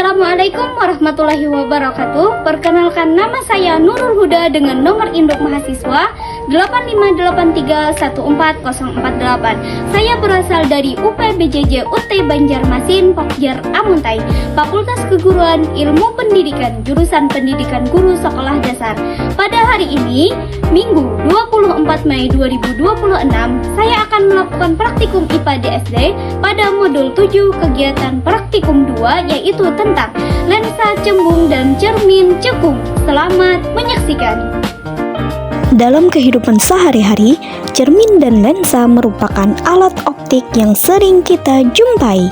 Assalamualaikum warahmatullahi wabarakatuh. Perkenalkan, nama saya Nurul Huda dengan nomor induk mahasiswa 8583140048. Saya berasal dari UPBJJ UT Banjarmasin, Pokjar Amuntai, Fakultas Keguruan Ilmu Pendidikan, jurusan Pendidikan Guru Sekolah Dasar. Pada hari ini, Minggu 24 Mei 2026, saya akan melakukan praktikum IPA DSD pada modul 7 kegiatan praktikum 2, yaitu tentang lensa cembung dan cermin cekung. Selamat menyaksikan. Dalam kehidupan sehari-hari, cermin dan lensa merupakan alat optik yang sering kita jumpai.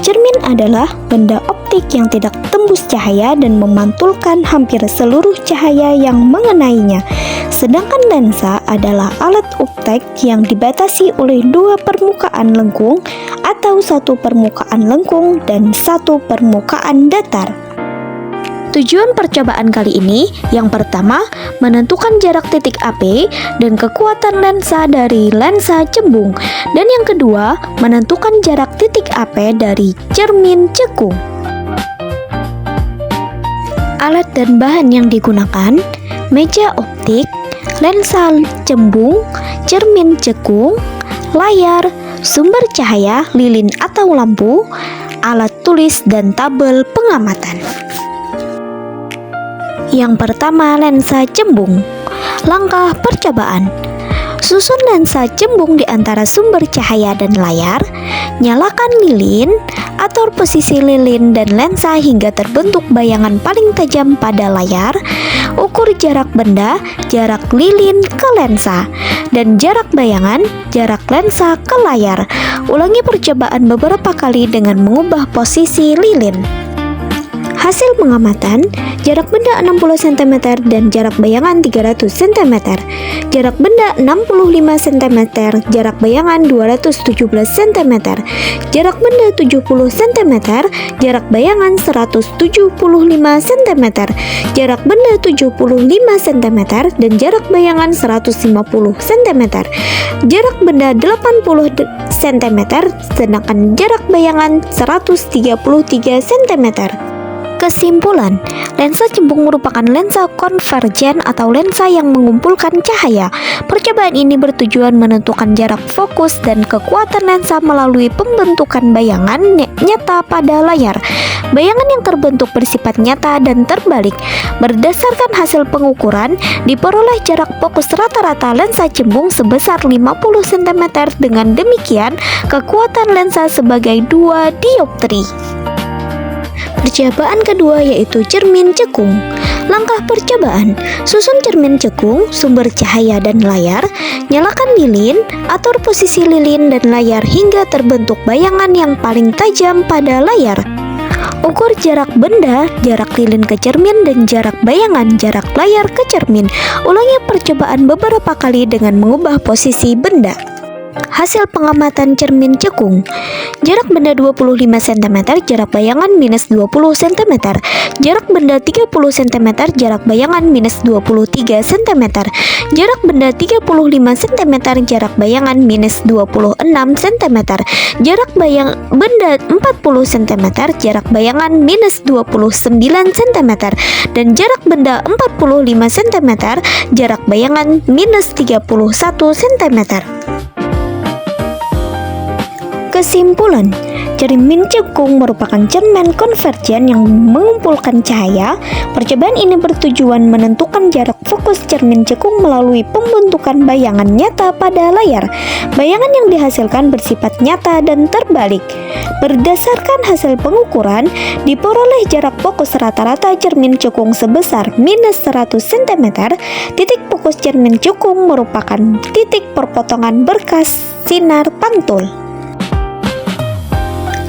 Cermin adalah benda optik yang tidak tembus cahaya dan memantulkan hampir seluruh cahaya yang mengenainya. Sedangkan lensa adalah alat optik yang dibatasi oleh dua permukaan lengkung atau satu permukaan lengkung dan satu permukaan datar. Tujuan percobaan kali ini, yang pertama, menentukan jarak titik AP dan kekuatan lensa dari lensa cembung, dan yang kedua, menentukan jarak titik AP dari cermin cekung. Alat dan bahan yang digunakan: meja optik, lensa cembung, cermin cekung, layar, sumber cahaya, lilin atau lampu, alat tulis, dan tabel pengamatan. Yang pertama, lensa cembung. Langkah percobaan: susun lensa cembung di antara sumber cahaya dan layar. Nyalakan lilin, atur posisi lilin dan lensa hingga terbentuk bayangan paling tajam pada layar. Ukur jarak benda, jarak lilin ke lensa, dan jarak bayangan, jarak lensa ke layar. Ulangi percobaan beberapa kali dengan mengubah posisi lilin. Hasil pengamatan: jarak benda 60 cm dan jarak bayangan 300 cm. Jarak benda 65 cm, jarak bayangan 217 cm. Jarak benda 70 cm, jarak bayangan 175 cm. Jarak benda 75 cm dan jarak bayangan 150 cm. Jarak benda 80 cm sedangkan jarak bayangan 133 cm. Kesimpulan: lensa cembung merupakan lensa konvergen atau lensa yang mengumpulkan cahaya. Percobaan ini bertujuan menentukan jarak fokus dan kekuatan lensa melalui pembentukan bayangan nyata pada layar. Bayangan yang terbentuk bersifat nyata dan terbalik. Berdasarkan hasil pengukuran, diperoleh jarak fokus rata-rata lensa cembung sebesar 50 cm. Dengan demikian, kekuatan lensa sebagai 2 dioptri. Percobaan kedua yaitu cermin cekung. Langkah percobaan: susun cermin cekung, sumber cahaya dan layar. Nyalakan lilin, atur posisi lilin dan layar hingga terbentuk bayangan yang paling tajam pada layar. Ukur jarak benda, jarak lilin ke cermin dan jarak bayangan, jarak layar ke cermin. Ulangi percobaan beberapa kali dengan mengubah posisi benda. Hasil pengamatan cermin cekung: jarak benda 25 cm, jarak bayangan minus 20 cm. Jarak benda 30 cm, jarak bayangan minus 23 cm. Jarak benda 35 cm, jarak bayangan minus 26 cm. Jarak benda 40 cm, jarak bayangan minus 29 cm. Dan jarak benda 45 cm, jarak bayangan minus 31 cm. Kesimpulan: cermin cekung merupakan cermin konvergen yang mengumpulkan cahaya. Percobaan ini bertujuan menentukan jarak fokus cermin cekung melalui pembentukan bayangan nyata pada layar. Bayangan yang dihasilkan bersifat nyata dan terbalik. Berdasarkan hasil pengukuran, diperoleh jarak fokus rata-rata cermin cekung sebesar minus 100 cm. Titik fokus cermin cekung merupakan titik perpotongan berkas sinar pantul.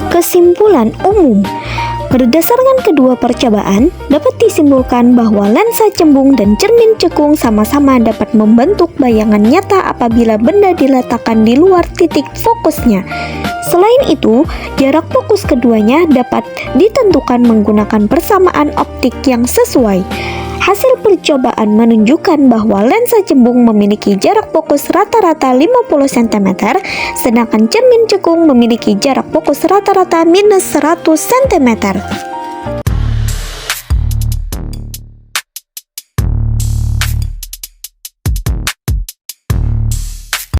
Kesimpulan umum: berdasarkan kedua percobaan, dapat disimpulkan bahwa lensa cembung dan cermin cekung sama-sama dapat membentuk bayangan nyata apabila benda diletakkan di luar titik fokusnya. Selain itu, jarak fokus keduanya dapat ditentukan menggunakan persamaan optik yang sesuai. Hasil percobaan menunjukkan bahwa lensa cembung memiliki jarak fokus rata-rata 50 cm, sedangkan cermin cekung memiliki jarak fokus rata-rata minus 100 cm.